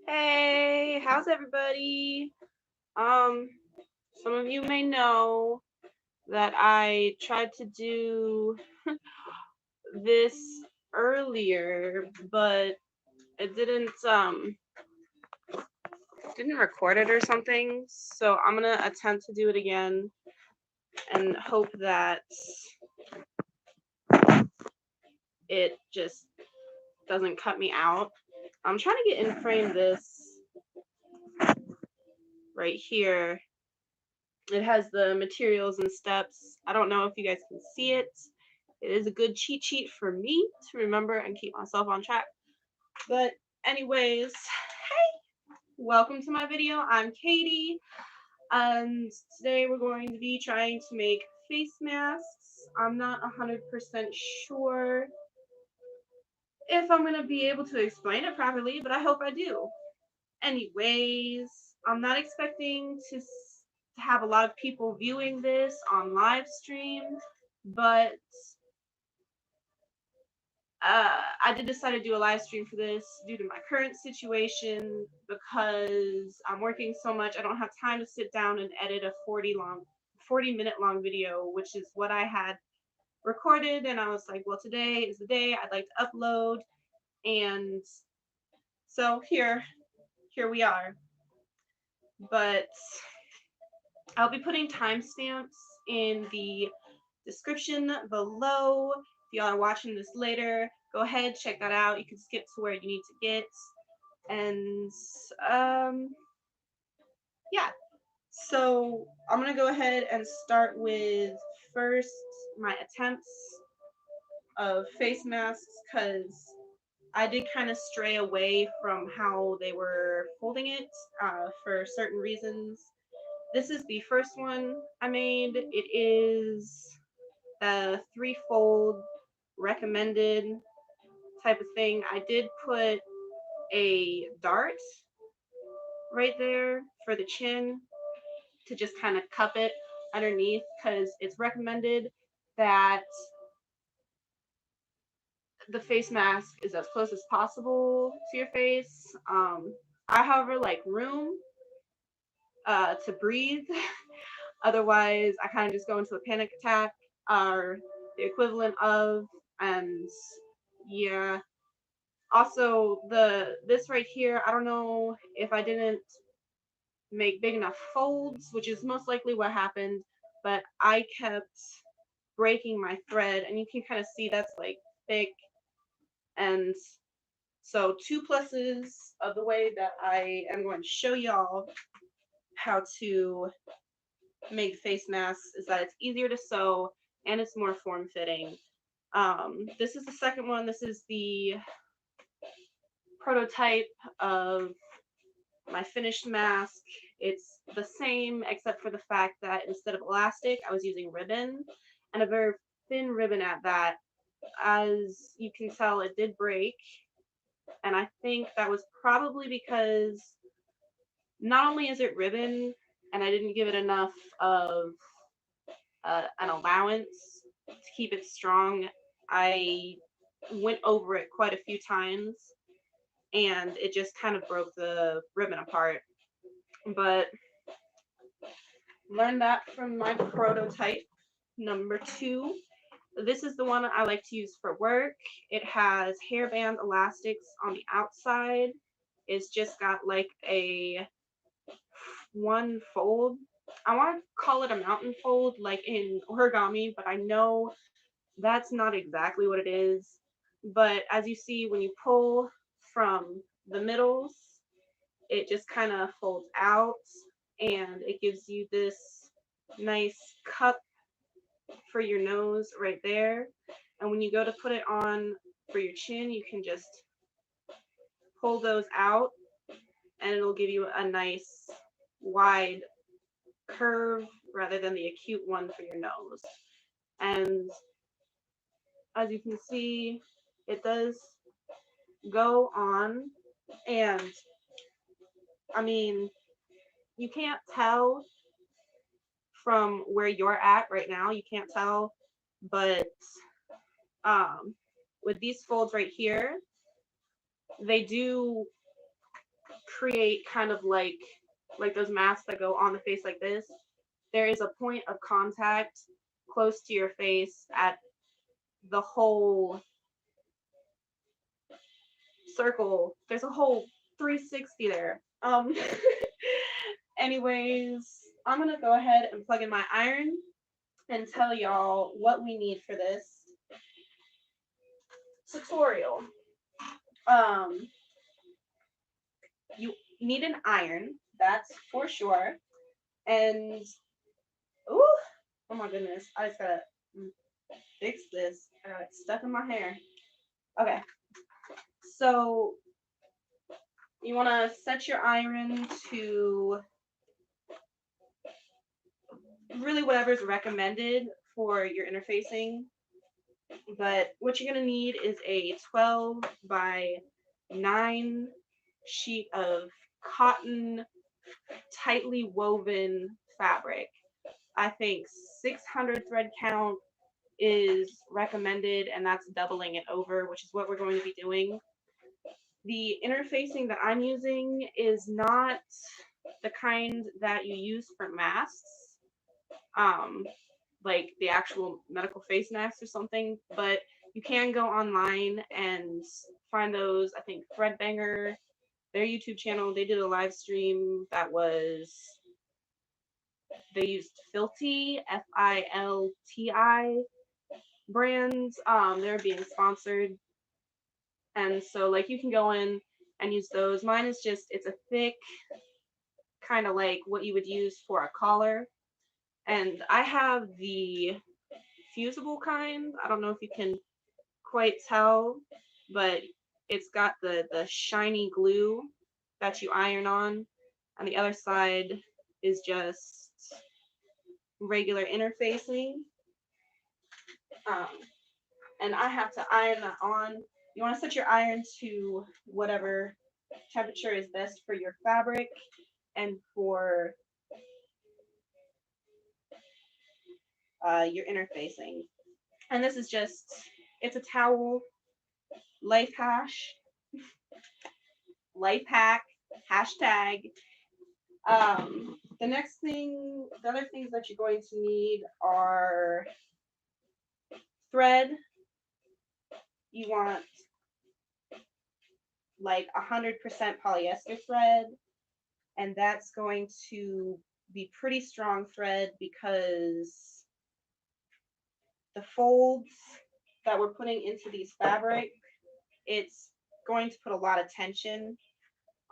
Hey, how's everybody? Some of you may know that I tried to do this earlier, but it didn't record it or something. So I'm gonna attempt to do it again and hope that it just doesn't cut me out. I'm trying to get in frame this right here. It has the materials and steps. I don't know if you guys can see it. It is a good cheat sheet for me to remember and keep myself on track. But anyways, hey, welcome to my video. I'm Katie, and today we're going to be trying to make face masks. I'm not 100% sure if I'm going to be able to explain it properly, but I hope I do. Anyways, I'm not expecting to have a lot of people viewing this on live stream, but I did decide to do a live stream for this due to my current situation because I'm working so much. I don't have time to sit down and edit a 40-minute long video, which is what I had recorded. And I was like, well, today is the day I'd like to upload. And so here we are. But I'll be putting timestamps in the description below. If y'all are watching this later, go ahead, check that out. You can skip to where you need to get. And yeah, so I'm gonna go ahead and start with first my attempts of face masks, because I did kind of stray away from how they were folding it for certain reasons. This is the first one I made. It is a 3-fold recommended type of thing. I did put a dart right there for the chin to just kind of cup it underneath, because it's recommended that the face mask is as close as possible to your face. I, however, like room to breathe. Otherwise, I kind of just go into a panic attack or the equivalent of, and yeah. Also, this right here, I don't know if I didn't make big enough folds, which is most likely what happened, but I kept breaking my thread, and you can kind of see that's like thick. And so 2 pluses of the way that I am going to show y'all how to make face masks is that it's easier to sew and it's more form-fitting. This is the second one. This is the prototype of my finished mask. It's the same except for the fact that instead of elastic, I was using ribbon, and a very thin ribbon at that. As you can tell, it did break, and I think that was probably because not only is it ribbon, and I didn't give it enough of an allowance to keep it strong, I went over it quite a few times, and it just kind of broke the ribbon apart. But learned that from my prototype number 2. This is the one I like to use for work. It has hairband elastics on the outside. It's just got like a 1 fold. I want to call it a mountain fold like in origami, but I know that's not exactly what it is. But as you see, when you pull from the middles, it just kind of folds out, and it gives you this nice cup for your nose right there. And when you go to put it on for your chin, you can just pull those out, and it'll give you a nice wide curve rather than the acute one for your nose. And as you can see, it does go on, and I mean, you can't tell from where you're at right now, you can't tell, but with these folds right here, they do create kind of like those masks that go on the face like this. There is a point of contact close to your face at the whole circle. There's a whole 360 there. Anyways, I'm gonna go ahead and plug in my iron and tell y'all what we need for this tutorial. You need an iron, that's for sure. And ooh, oh my goodness, I just gotta fix this. I got it stuck in my hair. Okay, so you want to set your iron to really whatever's recommended for your interfacing. But what you're going to need is a 12 by 9 sheet of cotton, tightly woven fabric. I think 600 thread count is recommended, and that's doubling it over, which is what we're going to be doing. The interfacing that I'm using is not the kind that you use for masks, like the actual medical face masks or something, but you can go online and find those. I think Threadbanger, their YouTube channel, they did a live stream that was, they used Filti, Filti brands. They're being sponsored. And so like you can go in and use those. Mine is just, it's a thick, kind of like what you would use for a collar. And I have the fusible kind. I don't know if you can quite tell, but it's got the shiny glue that you iron on. And the other side is just regular interfacing. And I have to iron that on. You want to set your iron to whatever temperature is best for your fabric and for your interfacing. And this is just, it's a towel, life hack, hashtag. The next thing, the other things that you're going to need are thread. You want like 100% polyester thread, and that's going to be pretty strong thread because the folds that we're putting into these fabric, it's going to put a lot of tension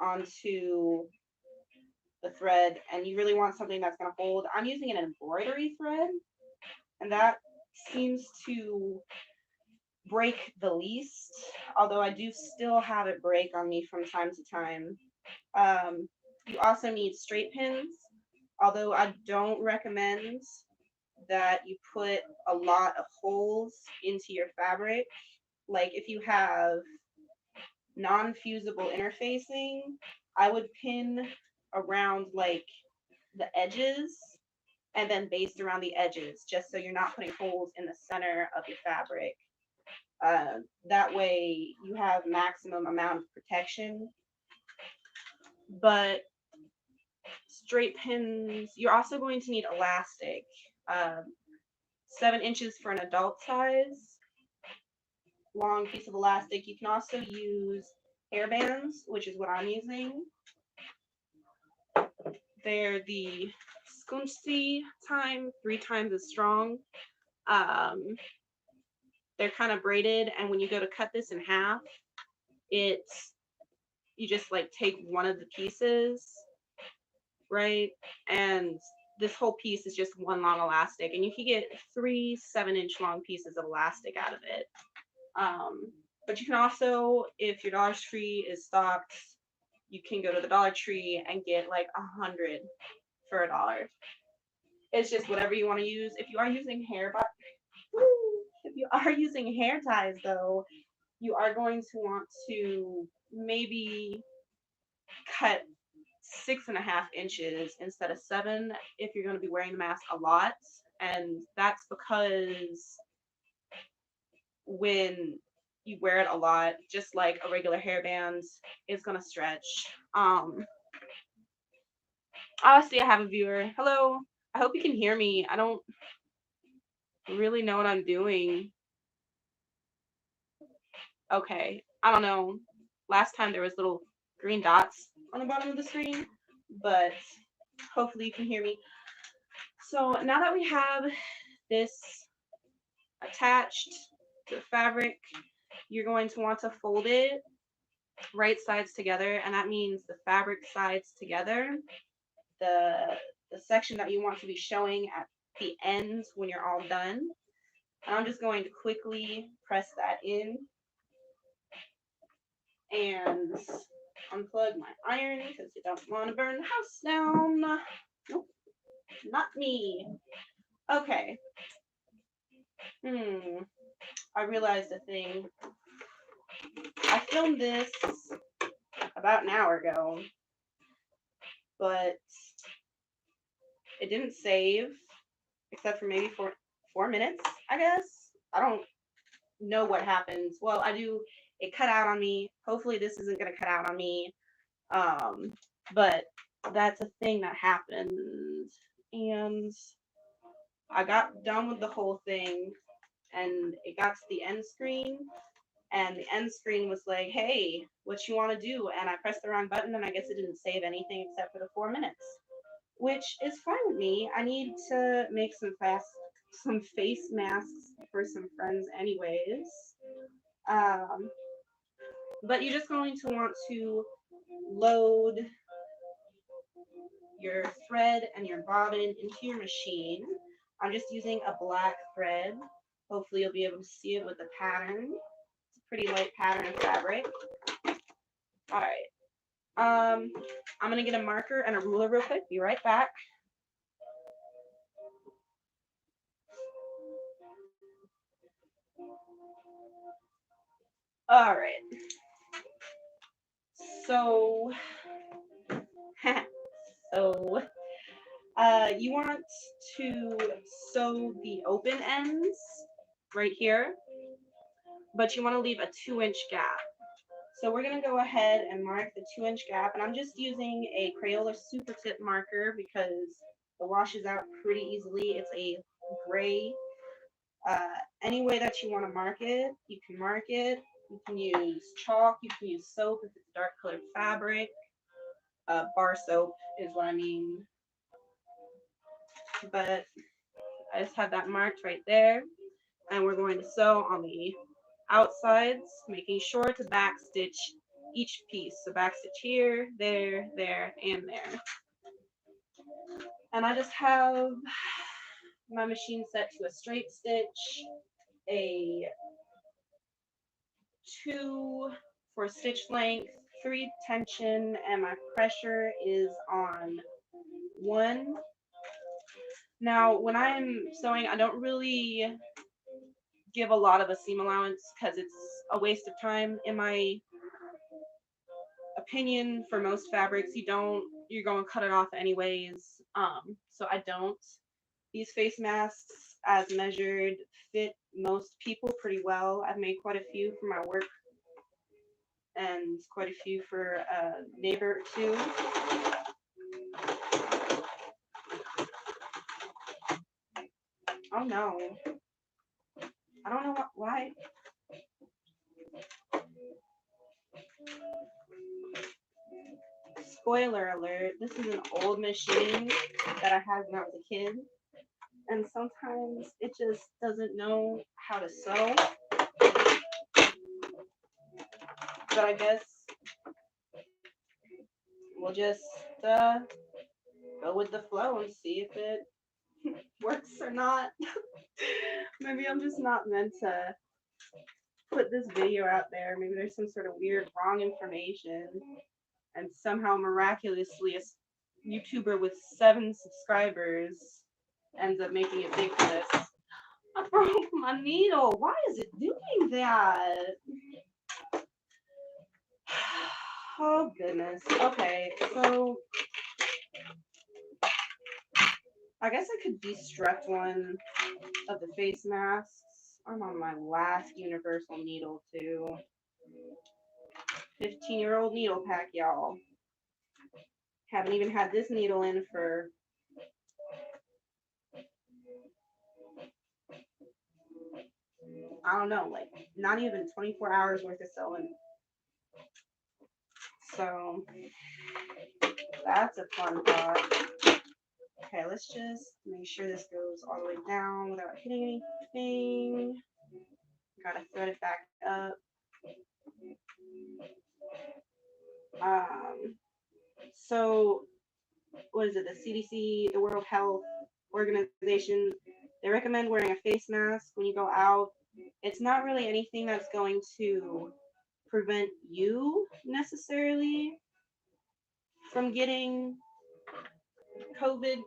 onto the thread, and you really want something that's going to hold. I'm using an embroidery thread, and that seems to break the least, although I do still have it break on me from time to time. You also need straight pins, although I don't recommend that you put a lot of holes into your fabric. Like if you have non-fusible interfacing, I would pin around like the edges and then baste around the edges, just so you're not putting holes in the center of your fabric. That way you have maximum amount of protection. But straight pins, you're also going to need elastic. 7 inches for an adult size, long piece of elastic. You can also use hair bands, which is what I'm using. They're the Skunci time, 3 times as strong. They're kind of braided, and when you go to cut this in half, you just like take one of the pieces, right? And this whole piece is just one long elastic, and you can get 3 7-inch long pieces of elastic out of it. But you can also, if your Dollar Tree is stocked, you can go to the Dollar Tree and get like 100 for $1. It's just whatever you want to use. If you are using hair ties though, you are going to want to maybe cut 6.5 inches instead of 7 if you're going to be wearing the mask a lot. And that's because when you wear it a lot, just like a regular hairband, it's gonna stretch. Obviously I have a viewer. Hello. I hope you can hear me. I don't really know what I'm doing. Okay. I don't know. Last time there was little green dots on the bottom of the screen, but hopefully you can hear me. So now that we have this attached to the fabric, you're going to want to fold it right sides together, and that means the fabric sides together. The section that you want to be showing at the ends when you're all done. And I'm just going to quickly press that in and unplug my iron because you don't want to burn the house down. Nope, not me. Okay. I realized a thing. I filmed this about an hour ago, but it didn't save, except for maybe 4 minutes, I guess. I don't know what happens. Well, I do. It cut out on me. Hopefully this isn't going to cut out on me. But that's a thing that happened. And I got done with the whole thing, and it got to the end screen, and the end screen was like, hey, what you want to do? And I pressed the wrong button, and I guess it didn't save anything except for the 4 minutes, which is fine with me. I need to make some face masks for some friends anyways. But you're just going to want to load your thread and your bobbin into your machine. I'm just using a black thread. Hopefully you'll be able to see it with the pattern. It's a pretty light pattern of fabric. All right. I'm going to get a marker and a ruler real quick. Be right back. All right. So, you want to sew the open ends right here, but you want to leave a 2-inch gap. So we're going to go ahead and mark the 2-inch gap, and I'm just using a Crayola Super Tip marker because it washes out pretty easily. It's a gray. Any way that you want to mark it, you can mark it. You can use chalk, you can use soap if it's dark colored fabric. Bar soap is what I mean. But I just have that marked right there. And we're going to sew on the outsides, making sure to back stitch each piece. So back stitch here, there, and there. And I just have my machine set to a straight stitch, a 2 for stitch length, 3 tension, and my pressure is on 1. Now, when I'm sewing, I don't really give a lot of a seam allowance because it's a waste of time in my opinion. For most fabrics, you're going to cut it off anyways. So I don't. These face masks, as measured, fit most people pretty well. I've made quite a few for my work and quite a few for a neighbor too. Oh no. I don't know why. Spoiler alert, this is an old machine that I had when I was a kid. And sometimes it just doesn't know how to sew. But I guess we'll just go with the flow and see if it works or not. Maybe I'm just not meant to put this video out there. Maybe there's some sort of weird wrong information, and somehow miraculously a YouTuber with 7 subscribers ends up making it big for this. I broke my needle. Why is it doing that? Oh goodness. Okay, so I guess I could destruct one of the face masks I'm on my last universal needle too. 15-year-old needle pack, y'all. Haven't even had this needle in for I don't know, like not even 24 hours worth of sewing. So that's a fun thought. Okay, let's just make sure this goes all the way down without hitting anything. Gotta thread it back up. So what is it? The CDC, the World Health Organization, they recommend wearing a face mask when you go out. It's not really anything that's going to prevent you necessarily from getting COVID.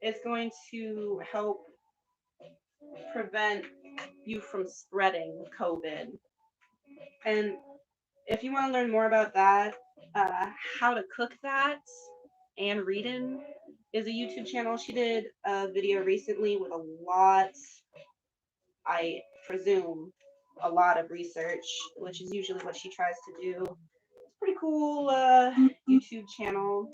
It's going to help prevent you from spreading COVID. And if you want to learn more about that, how to cook that, Anne Reedon is a YouTube channel. She did a video recently with a lot, I presume, a lot of research, which is usually what she tries to do. It's a pretty cool YouTube channel.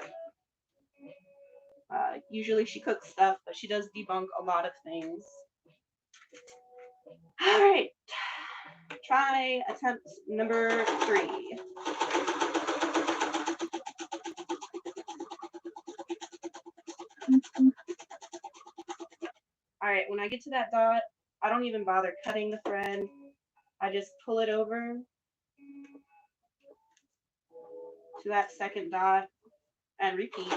Usually she cooks stuff, but she does debunk a lot of things. All right, try attempt number 3. All right, when I get to that dot, I don't even bother cutting the thread. I just pull it over to that second dot and repeat.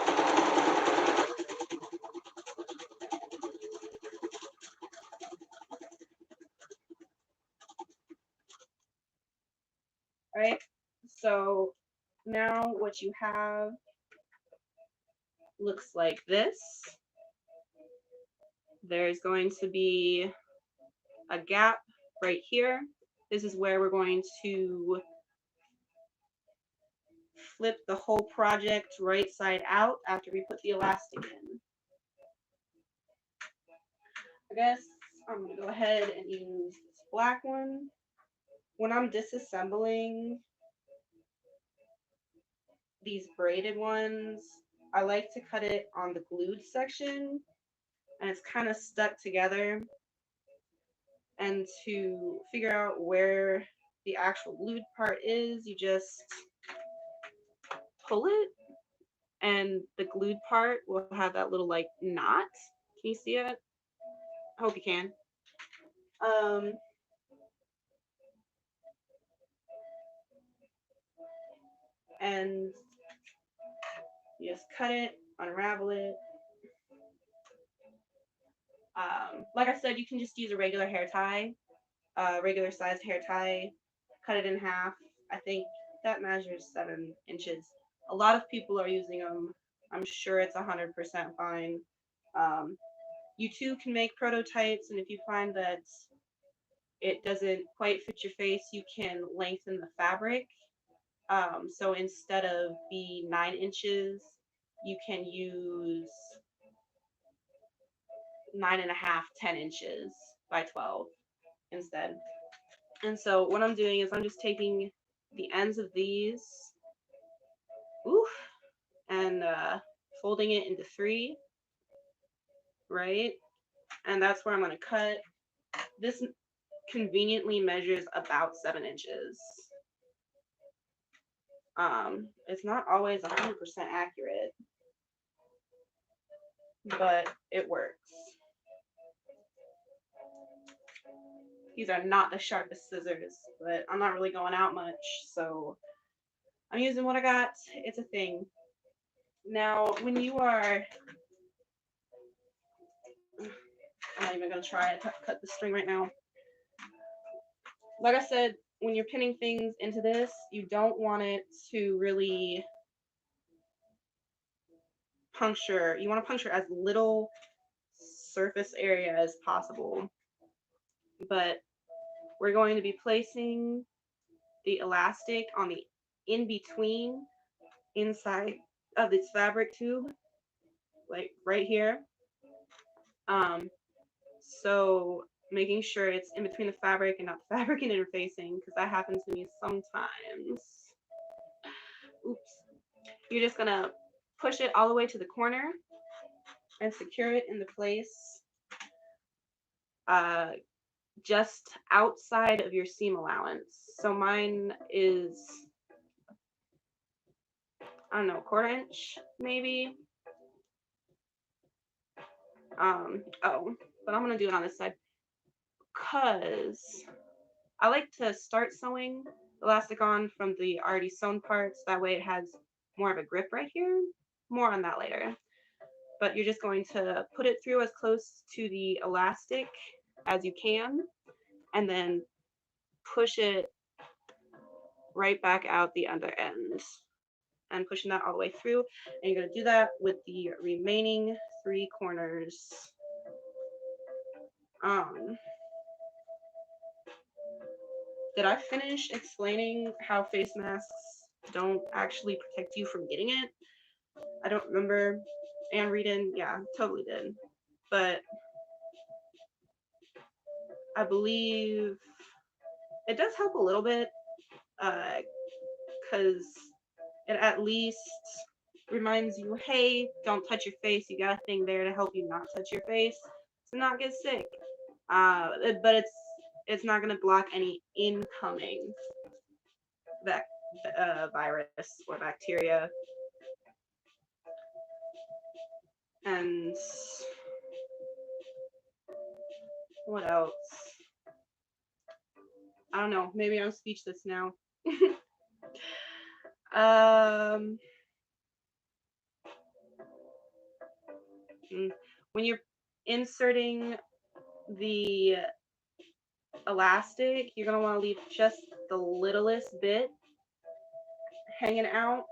All right, so now what you have looks like this. There's going to be a gap right here. This is where we're going to flip the whole project right side out after we put the elastic in. I guess I'm going to go ahead and use this black one. When I'm disassembling these braided ones, I like to cut it on the glued section, and it's kind of stuck together. And to figure out where the actual glued part is, you just pull it, and the glued part will have that little like knot. Can you see it? I hope you can. And you just cut it, unravel it. Like I said, you can just use a regular hair tie, regular sized hair tie, cut it in half. I think that measures 7 inches. A lot of people are using them. I'm sure it's 100% fine. You too can make prototypes, and if you find that it doesn't quite fit your face, you can lengthen the fabric. So instead of the 9 inches, you can use 9.5, 10 inches by 12 instead. And so what I'm doing is I'm just taking the ends of these, and folding it into 3, right? And that's where I'm going to cut. This conveniently measures about 7 inches. It's not always 100% accurate, but it works. These are not the sharpest scissors, but I'm not really going out much, so I'm using what I got. It's a thing. Now, when you are, I'm not even going to try to cut the string right now. Like I said, when you're pinning things into this, you don't want it to really puncture. You want to puncture as little surface area as possible. But we're going to be placing the elastic on the in-between inside of this fabric tube, like right here. So making sure it's in between the fabric and not the fabric and interfacing, because that happens to me sometimes. Oops. You're just gonna push it all the way to the corner and secure it into place, just outside of your seam allowance. So mine is, I don't know, 1/4 inch maybe. Oh, but I'm gonna do it on this side because I like to start sewing elastic on from the already sewn parts. That way it has more of a grip right here. More on that later. But you're just going to put it through as close to the elastic as you can, and then push it right back out the other end, and pushing that all the way through. And you're going to do that with the remaining 3 corners. Did I finish explaining how face masks don't actually protect you from getting it? I don't remember. And reading, yeah, totally did. But I believe it does help a little bit, because it at least reminds you, hey, don't touch your face. You got a thing there to help you not touch your face to not get sick. But it's not going to block any incoming virus or bacteria. And what else? I don't know. Maybe I'm speechless now. When you're inserting the elastic, you're going to want to leave just the littlest bit hanging out.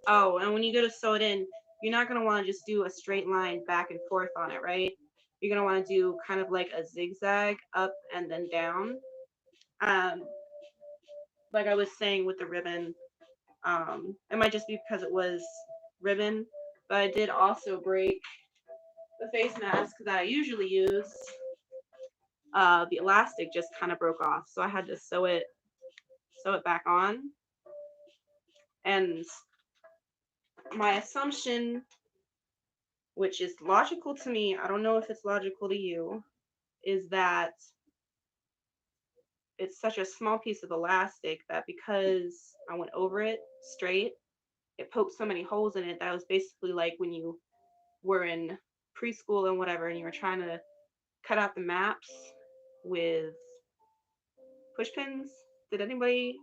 Oh, and when you go to sew it in, you're not going to want to just do a straight line back and forth on it, right? You're going to want to do kind of like a zigzag up and then down. Like I was saying with the ribbon, it might just be because it was ribbon, but I did also break the face mask that I usually use. The elastic just kind of broke off, so I had to sew it back on. And my assumption, which is logical to me, I don't know if it's logical to you, is that it's such a small piece of elastic that because I went over it straight, it poked so many holes in it that it was basically like when you were in preschool and whatever, and you were trying to cut out the maps with push pins. Did anybody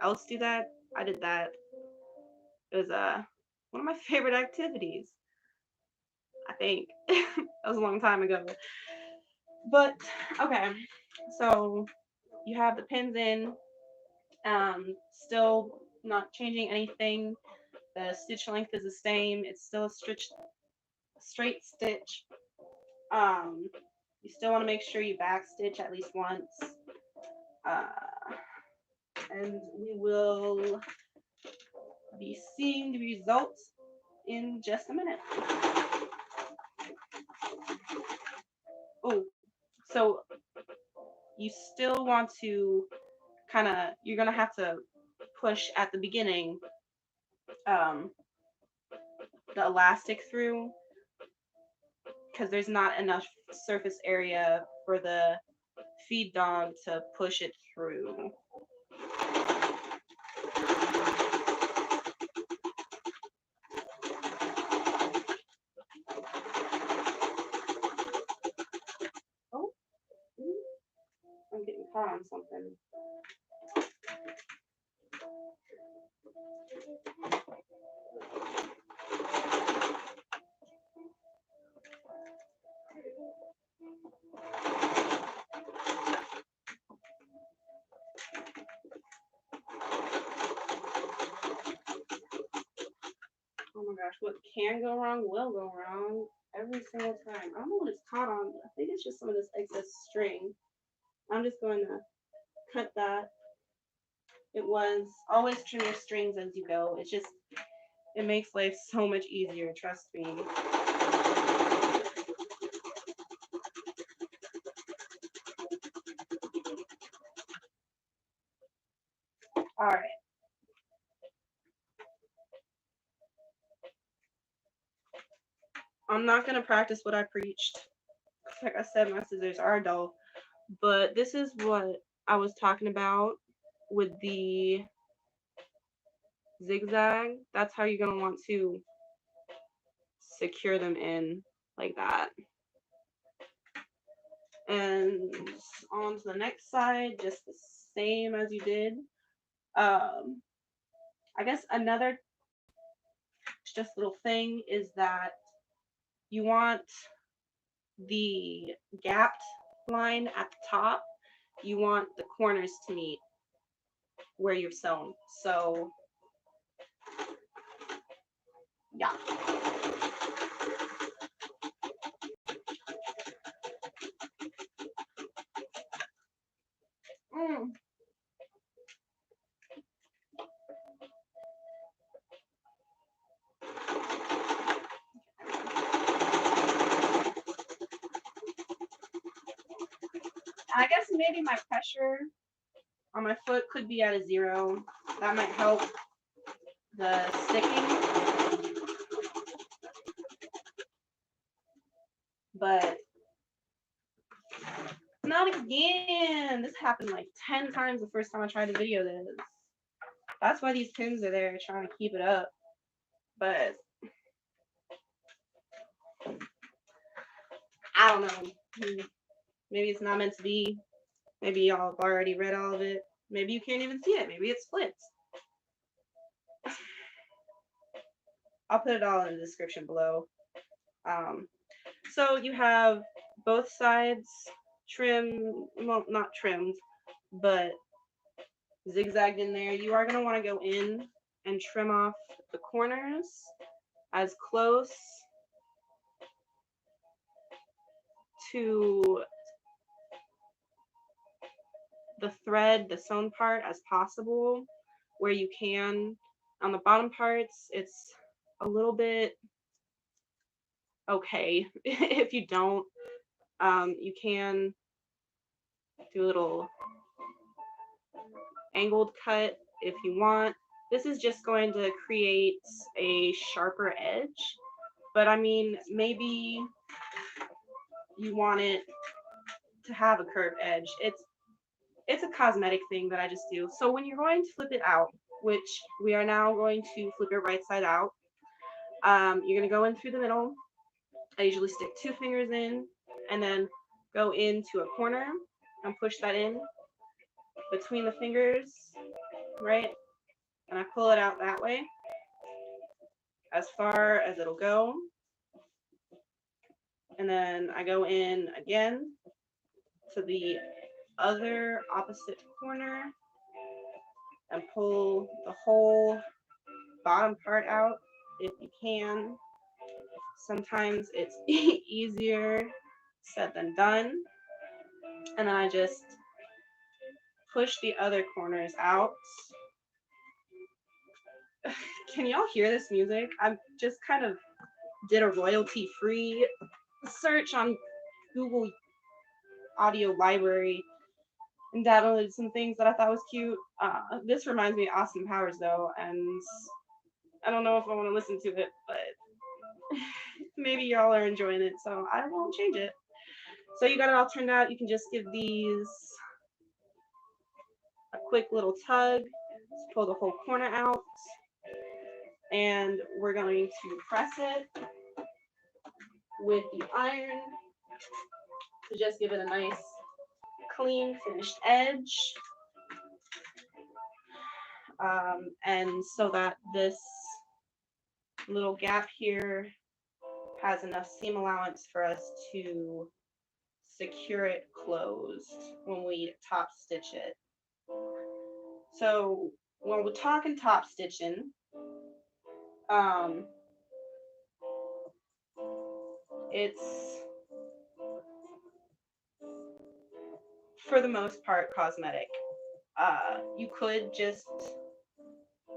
else do that? I did that. It was one of my favorite activities, I think. That was a long time ago. But okay, so you have the pins in, still not changing anything. The stitch length is the same. It's still a straight stitch. You still want to make sure you back stitch at least once. And we will be seeing the results in just a minute. Oh, so you still want to you're going to have to push at the beginning the elastic through, because there's not enough surface area for the feed dog to push it through. Oh, I'm getting caught on something. Oh my gosh, what can go wrong will go wrong every single time. I don't know what it's caught on. I think it's just some of this excess string. I'm just going to cut that. It was always trim your strings as you go. It's just, it makes life so much easier, trust me. I'm not going to practice what I preached. Like I said, my scissors are dull. But this is what I was talking about with the zigzag. That's how you're going to want to secure them in like that. And on to the next side, just the same as you did. I guess another just little thing is that you want the gapped line at the top, you want the corners to meet where you've sewn. So yeah. I guess maybe my pressure on my foot could be at a 0. That might help the sticking. But not again. This happened like 10 times the first time I tried to video this. That's why these pins are there, trying to keep it up. But I don't know. Maybe it's not meant to be. Maybe y'all have already read all of it. Maybe you can't even see it. Maybe it splits. I'll put it all in the description below. So you have both sides trimmed, well, not trimmed, but zigzagged in there. You are going to want to go in and trim off the corners as close to the thread, the sewn part, as possible where you can. On the bottom parts, it's a little bit okay if you don't. You can do a little angled cut if you want. This is just going to create a sharper edge, but I mean, maybe you want it to have a curved edge. It's a cosmetic thing that I just do. So when you're going to flip it out, which we are now going to flip it right side out, you're going to go in through the middle. I usually stick 2 fingers in and then go into a corner and push that in between the fingers, right? And I pull it out that way as far as it'll go. And then I go in again to the other opposite corner and pull the whole bottom part out if you can. Sometimes it's easier said than done. And then I just push the other corners out. Can y'all hear this music? I just kind of did a royalty-free search on Google Audio Library and downloaded some things that I thought was cute. This reminds me of Austin Powers though, and I don't know if I want to listen to it, but maybe y'all are enjoying it, so I won't change it. So you got it all turned out. You can just give these a quick little tug, just pull the whole corner out, and we're going to press it with the iron to just give it a nice clean finished edge, and so that this little gap here has enough seam allowance for us to secure it closed when we top stitch it. So when we're talking top stitching, it's for the most part cosmetic. You could just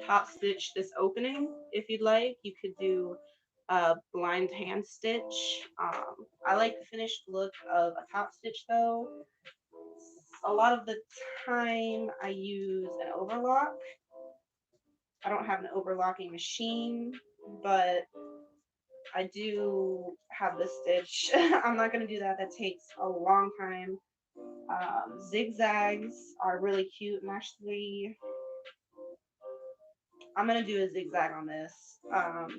top stitch this opening if you'd like. You could do a blind hand stitch. I like the finished look of a top stitch though. A lot of the time I use an overlock. I don't have an overlocking machine, but I do have this stitch. I'm not going to do that. That takes a long time. Zigzags are really cute, and actually I'm going to do a zigzag on this.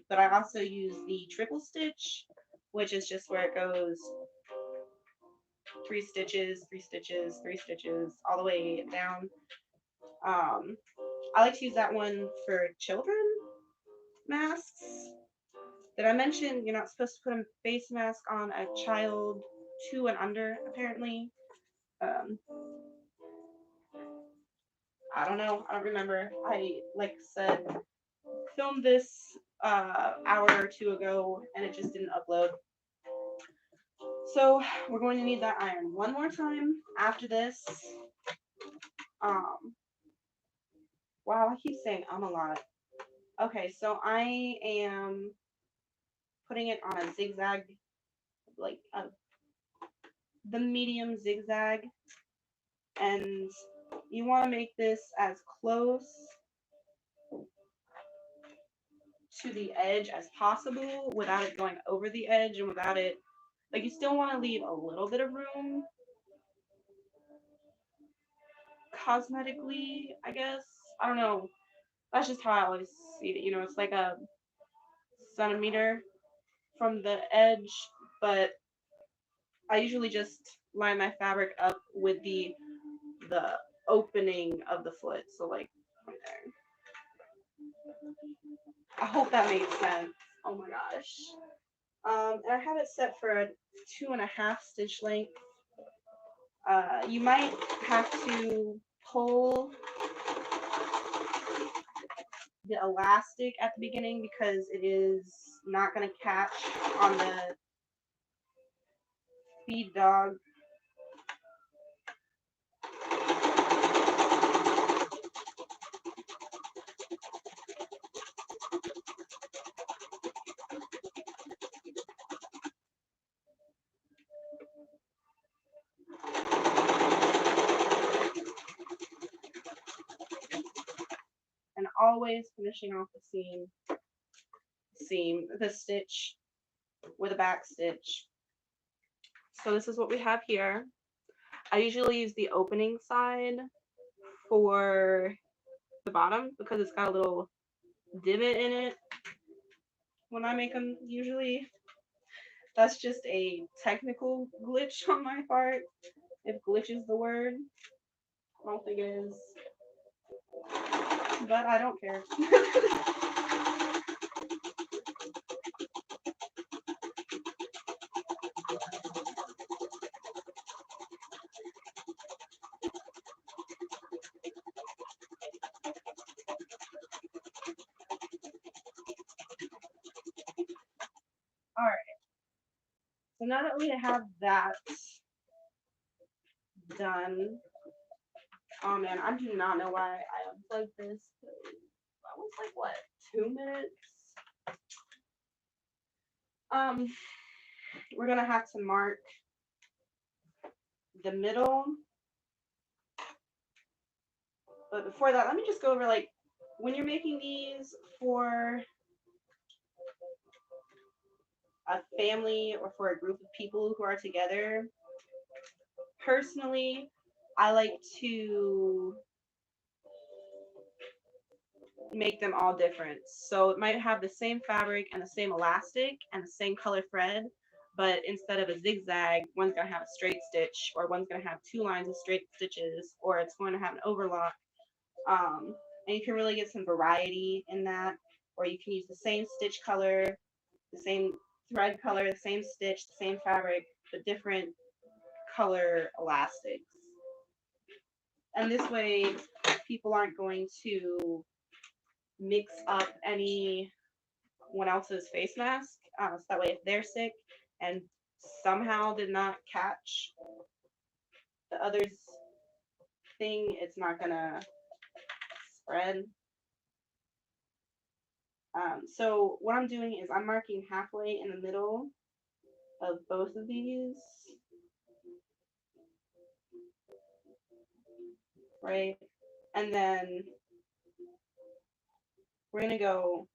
But I also use the triple stitch, which is just where it goes 3 stitches, 3 stitches, 3 stitches, all the way down. I like to use that one for children masks. Did I mention you're not supposed to put a face mask on a child 2 and under, apparently? I don't know. I don't remember. I, like I said, filmed this hour or two ago, and it just didn't upload. So we're going to need that iron one more time after this. Wow, I keep saying a lot. Okay, so I am putting it on a zigzag, like the medium zigzag, and you want to make this as close to the edge as possible without it going over the edge and without it, like, you still want to leave a little bit of room cosmetically, I guess. I don't know. That's just how I always see it. You know, it's like a centimeter from the edge, but I usually just line my fabric up with the opening of the foot. So like right there. I hope that made sense. Oh my gosh. And I have it set for a 2.5 stitch length. You might have to pull the elastic at the beginning because it is not going to catch on the feed dog. And always finishing off the the stitch with a back stitch. So this is what we have here. I usually use the opening side for the bottom because it's got a little divot in it when I make them usually. That's just a technical glitch on my part. If glitch is the word. I don't think it is. But I don't care. Alright. So now that we have that done, oh man, I do not know why I unplugged this. That was like, what, 2 minutes? We're gonna have to mark the middle. But before that, let me just go over, like, when you're making these for a family or for a group of people who are together, personally, I like to make them all different. So it might have the same fabric and the same elastic and the same color thread, but instead of a zigzag, one's going to have a straight stitch, or one's going to have 2 lines of straight stitches, or it's going to have an overlock. And you can really get some variety in that, or you can use the same stitch color, the same thread color, the same stitch, the same fabric, but different color elastics. And this way, people aren't going to mix up anyone else's face mask. So that way, if they're sick and somehow did not catch the other's thing, it's not gonna spread. So what I'm doing is I'm marking halfway in the middle of both of these, right? And then we're gonna go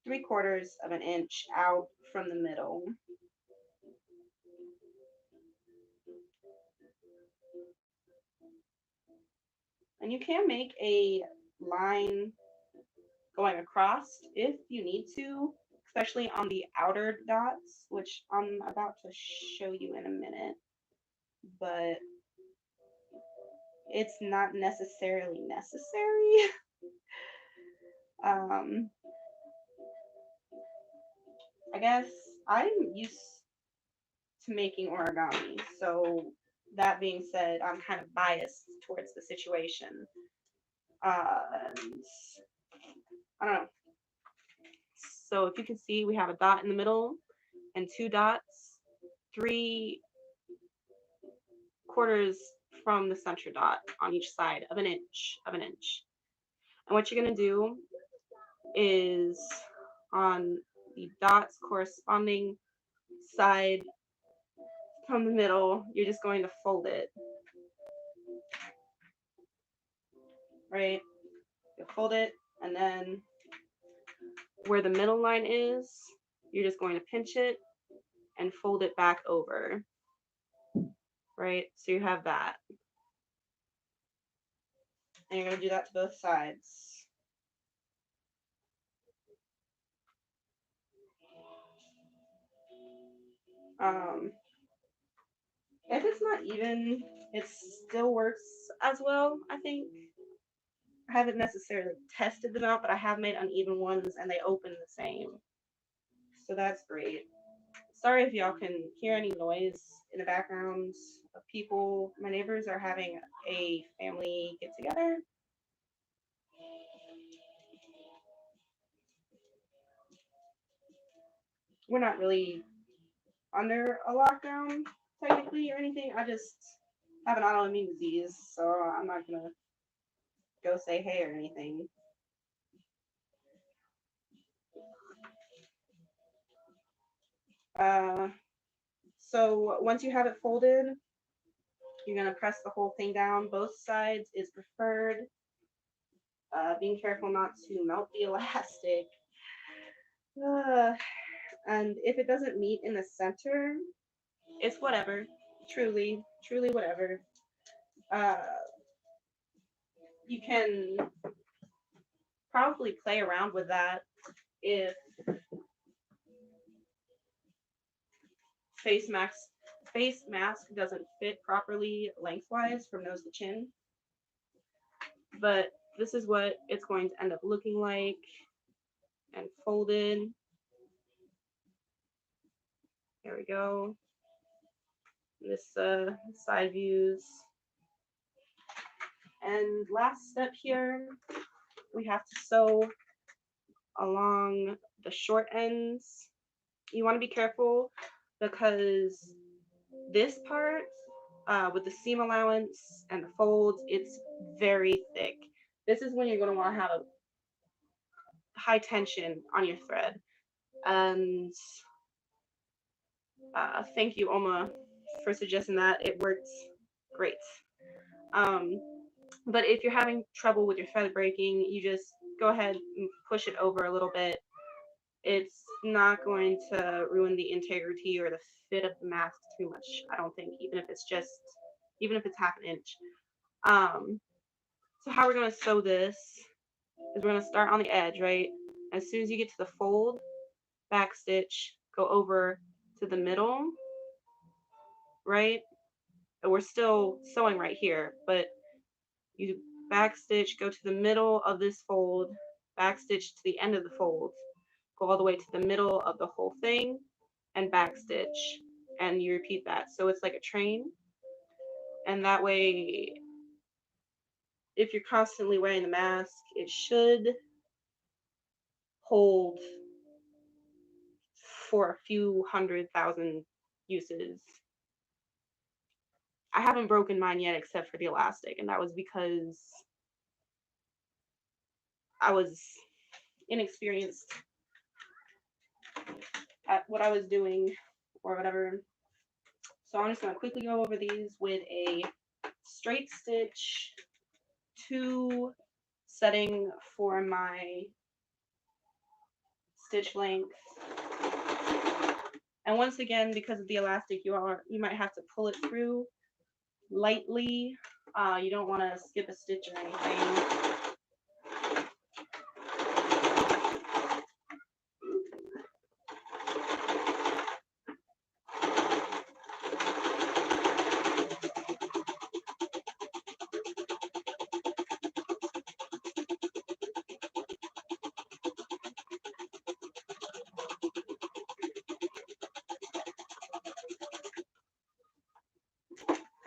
3/4 of an inch out from the middle. And you can make a line going across if you need to, especially on the outer dots, which I'm about to show you in a minute. But it's not necessarily necessary. I guess I'm used to making origami, so that being said, I'm kind of biased towards the situation. And I don't know. So if you can see, we have a dot in the middle and 2 dots, 3/4 from the center dot on each side of an inch. And what you're going to do is on the dots corresponding side from the middle, you're just going to fold it. Right? You fold it, and then where the middle line is, you're just going to pinch it and fold it back over. Right? So you have that. And you're going to do that to both sides. If it's not even, it still works as well, I think. I haven't necessarily tested them out, but I have made uneven ones and they open the same. So that's great. Sorry if y'all can hear any noise in the background of people. My neighbors are having a family get together. We're not really under a lockdown technically or anything. I just have an autoimmune disease, so I'm not gonna go say hey or anything. So once you have it folded, you're gonna press the whole thing down. Both sides is preferred. Being careful not to melt the elastic. And if it doesn't meet in the center, it's whatever. Truly, truly whatever. You can probably play around with that if face mask doesn't fit properly lengthwise from nose to chin. But this is what it's going to end up looking like and folded. There we go. This side views. And last step here, we have to sew along the short ends. You want to be careful because this part with the seam allowance and the folds, it's very thick. This is when you're going to want to have a high tension on your thread. And thank you, Oma, for suggesting that. It worked great. But if you're having trouble with your thread breaking, you just go ahead and push it over a little bit. It's not going to ruin the integrity or the fit of the mask too much, I don't think, even if it's half an inch. So how we're going to sew this is we're going to start on the edge, right? As soon as you get to the fold, back stitch, go over to the middle, right? And we're still sewing right here, but you back stitch, go to the middle of this fold, back stitch to the end of the fold, go all the way to the middle of the whole thing, and back stitch, and you repeat that. So it's like a train, and that way, if you're constantly wearing the mask, it should hold for a few 100,000 uses. I haven't broken mine yet except for the elastic, and that was because I was inexperienced at what I was doing or whatever. So I'm just going to quickly go over these with a straight stitch 2 setting for my stitch length. And once again, because of the elastic, you might have to pull it through lightly. You don't want to skip a stitch or anything.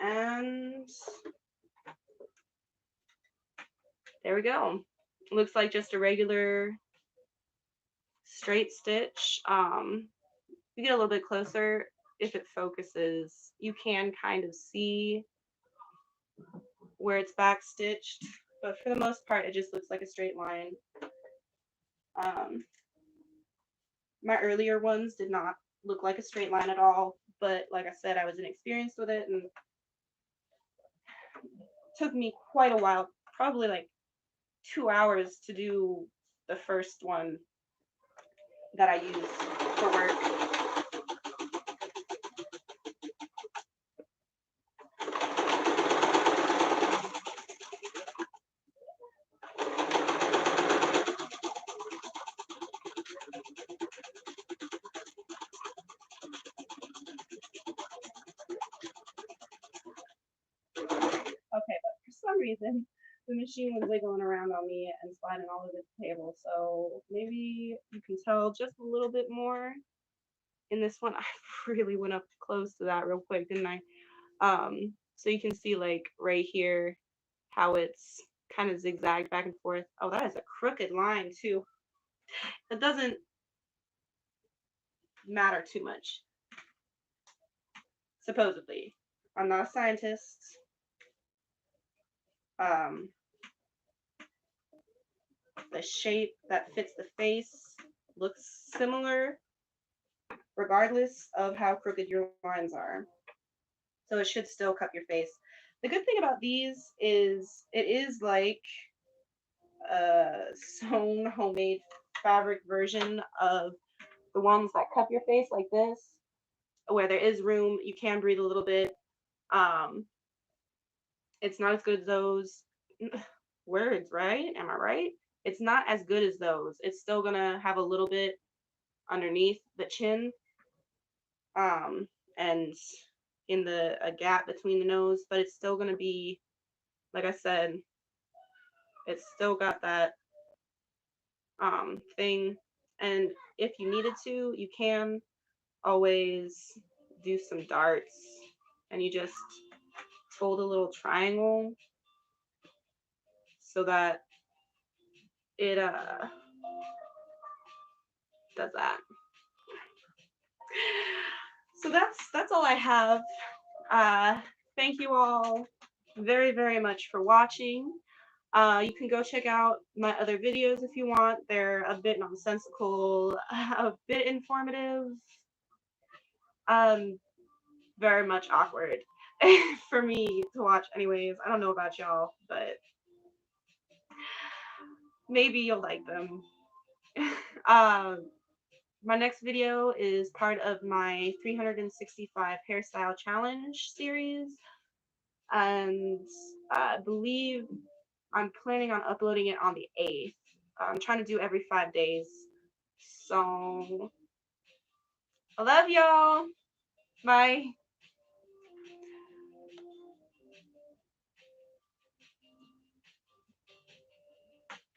And there we go. Looks like just a regular straight stitch. You get a little bit closer, if it focuses, you can kind of see where it's back stitched, but for the most part, it just looks like a straight line. My earlier ones did not look like a straight line at all, but like I said, I was inexperienced with it, and it took me quite a while, probably like 2 hours to do the first one that I used for work. Okay, but for some reason, the machine was wiggling around on me and sliding all over the table, so maybe you can tell just a little bit more in this one. I really went up close to that real quick, didn't I? So you can see like right here how it's kind of zigzagged back and forth. Oh, that is a crooked line too. It doesn't matter too much, supposedly. I'm not a scientist. The shape that fits the face looks similar regardless of how crooked your lines are. So it should still cup your face. The good thing about these is it is like a sewn homemade fabric version of the ones that cup your face like this, where there is room, you can breathe a little bit. It's not as good as those. Words, right? Am I right? It's not as good as those. It's still gonna have a little bit underneath the chin, and in a gap between the nose, but it's still gonna be, like I said, it's still got that thing. And if you needed to, you can always do some darts, and you just fold a little triangle so that it does that. So that's all I have. Thank you all very, very much for watching. You can go check out my other videos if you want. They're a bit nonsensical, a bit informative, very much awkward for me to watch anyways. I don't know about y'all, but maybe you'll like them. My next video is part of my 365 hairstyle challenge series, and I believe I'm planning on uploading it on the 8th. I'm trying to do every 5 days. So I love y'all. Bye.